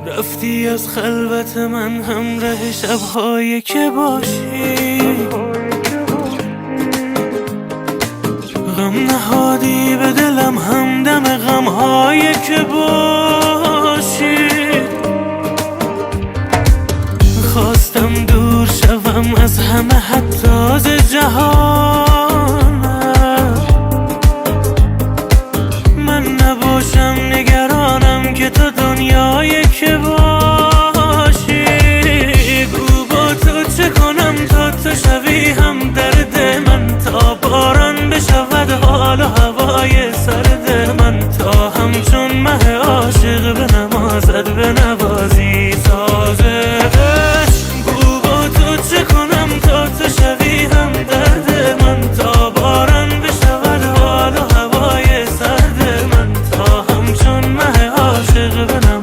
رفتی از خلوت من همراه شب‌هایی که باشی، غم نهادی به دلم همدم غم‌هایی که باشی. خواستم دور شوم از همه حتی از جهانم، من نباشم نگرانم که تو دنیایی که باشی. گو با تو چه کنم تا تو شوی هم درد من، تا باران بشود حال و هوای سرد من، تا همچون مه عاشق به نمازت